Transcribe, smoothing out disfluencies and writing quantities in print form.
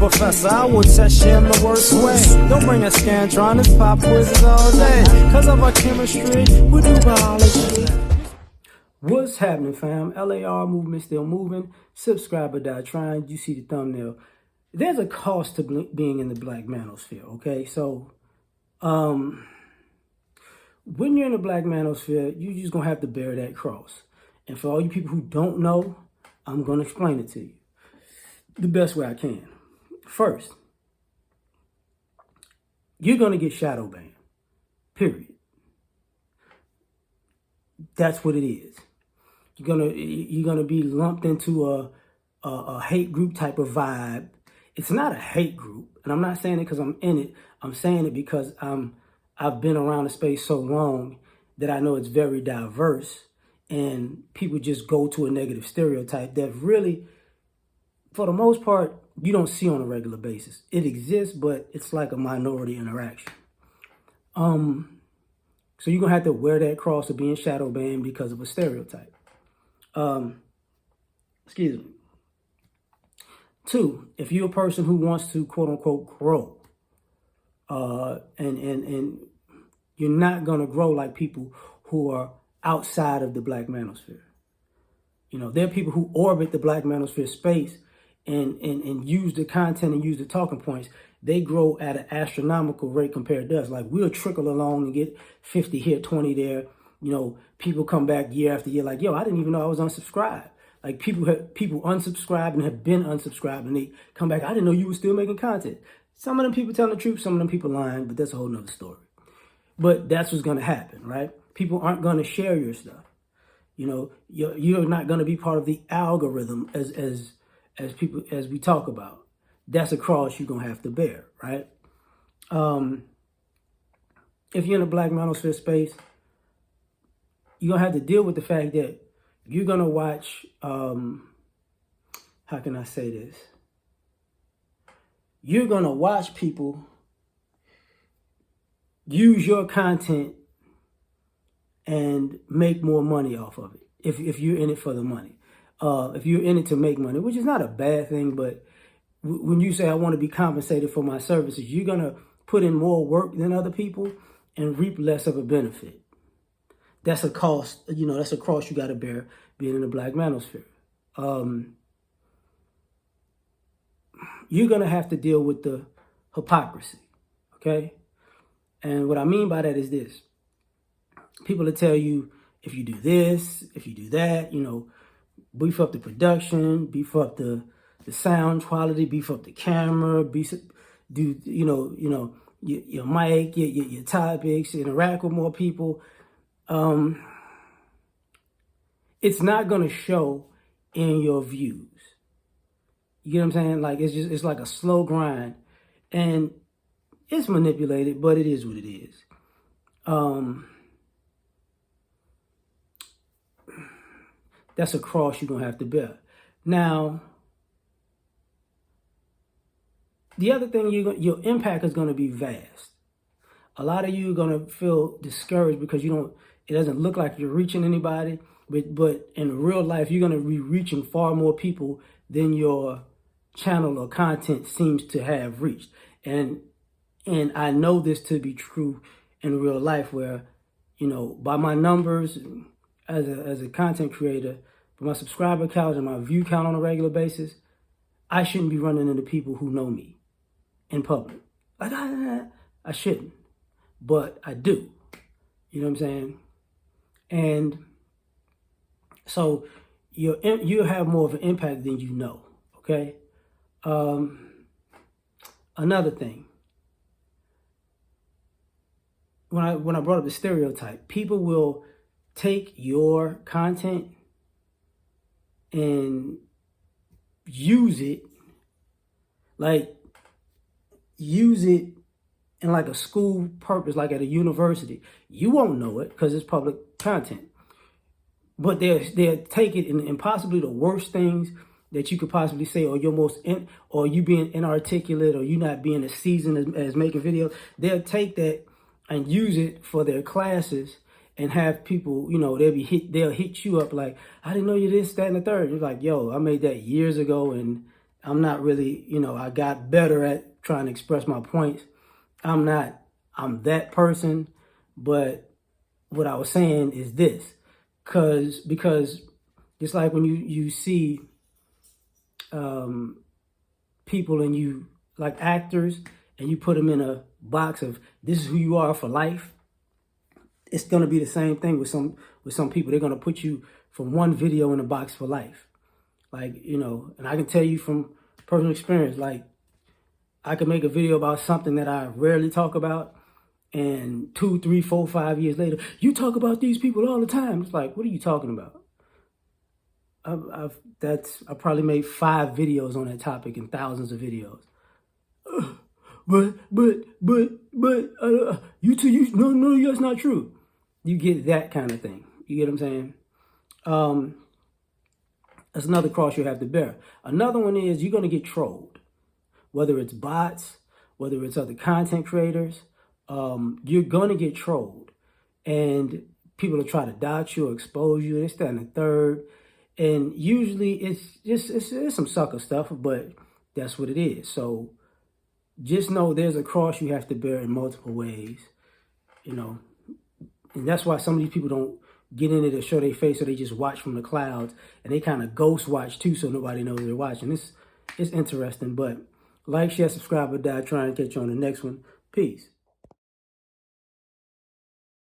professor, I will test you in the worst way. Don't bring a scantron, it's pop quizzes all day. Cause of our chemistry, we do biology. What's happening, fam? L.A.R. movement still moving. Subscribe or die trying. You see the thumbnail. There's a cost to being in the black manosphere, okay? So, when you're in the black manosphere, you're just going to have to bear that cross. And for all you people who don't know, I'm going to explain it to you the best way I can. First, you're going to get shadow banned, period. That's what it is. You're gonna be lumped into a hate group type of vibe. It's not a hate group, and I'm not saying it because I'm in it. I'm saying it because I've been around the space so long that I know it's very diverse, and people just go to a negative stereotype that really, for the most part, you don't see on a regular basis. It exists, but it's like a minority interaction. So you're gonna have to wear that cross of being shadow banned because of a stereotype. Excuse me. 2, if you're a person who wants to quote unquote grow, and you're not gonna grow like people who are outside of the black manosphere. You know, there are people who orbit the black manosphere space and use the content and use the talking points. They grow at an astronomical rate compared to us. Like, we'll trickle along and get 50 here, 20 there. You know, people come back year after year like, yo, I didn't even know I was unsubscribed. Like, people unsubscribe and have been unsubscribed, and they come back, I didn't know you were still making content. Some of them people telling the truth, some of them people lying, but that's a whole nother story. But that's what's going to happen, right? People aren't going to share your stuff. You know, you're not going to be part of the algorithm as we talk about. That's a cross you're going to have to bear, right? If you're in a black manosphere space, you're going to have to deal with the fact that you're going to watch, how can I say this? You're going to watch people use your content and make more money off of it if you're in it for the money. If you're in it to make money, which is not a bad thing, but when you say I want to be compensated for my services, you're going to put in more work than other people and reap less of a benefit. That's a cost, you know, that's a cross you got to bear being in the black manosphere. You're going to have to deal with the hypocrisy, okay? And what I mean by that is this. People will tell you, if you do this, if you do that, you know, beef up the production, beef up the sound quality, beef up the camera, do your mic, your topics, interact with more people. It's not gonna show in your views. You get what I'm saying? Like, it's like a slow grind, and it's manipulated, but it is what it is. That's a cross you're gonna have to bear. Now, the other thing, your impact is gonna be vast. A lot of you are gonna feel discouraged because it doesn't look like you're reaching anybody, but in real life, you're gonna be reaching far more people than your channel or content seems to have reached. And I know this to be true in real life, where, you know, by my numbers as a content creator, by my subscriber count and my view count on a regular basis, I shouldn't be running into people who know me in public. Like, I shouldn't, but I do. You know what I'm saying? And so you have more of an impact than you know, okay? Another thing, when I brought up the stereotype, people will take your content and use it in like a school purpose, like at a university. You won't know it because it's public content, but they'll take it and possibly the worst things that you could possibly say, or or you being inarticulate, or you not being as seasoned as making videos. They'll take that and use it for their classes and have people, you know, they'll hit you up like, I didn't know you this, that, and the third. You're like, yo, I made that years ago, and I'm not really, I got better at trying to express my points. I'm that person, but what I was saying is this, because it's like when you see people and you like actors and you put them in a box of this is who you are for life. It's gonna be the same thing with some people. They're gonna put you from one video in a box for life. Like, and I can tell you from personal experience, like I could make a video about something that I rarely talk about, and 2, 3, 4, 5 years later, you talk about these people all the time. It's like, what are you talking about? I probably made 5 videos on that topic and thousands of videos. But no, that's not true. You get that kind of thing. You get what I'm saying? That's another cross you have to bear. Another one is you're going to get trolled. Whether it's bots, whether it's other content creators, you're going to get trolled. And people will try to doubt you or expose you, this, that, and the third. And usually it's some sucker stuff, but that's what it is. So just know there's a cross you have to bear in multiple ways, And that's why some of these people don't get in it to show their face, or they just watch from the clouds, and they kind of ghost watch too, so nobody knows they're watching. It's interesting, but like, share, subscribe, or die. Try and catch you on the next one. Peace.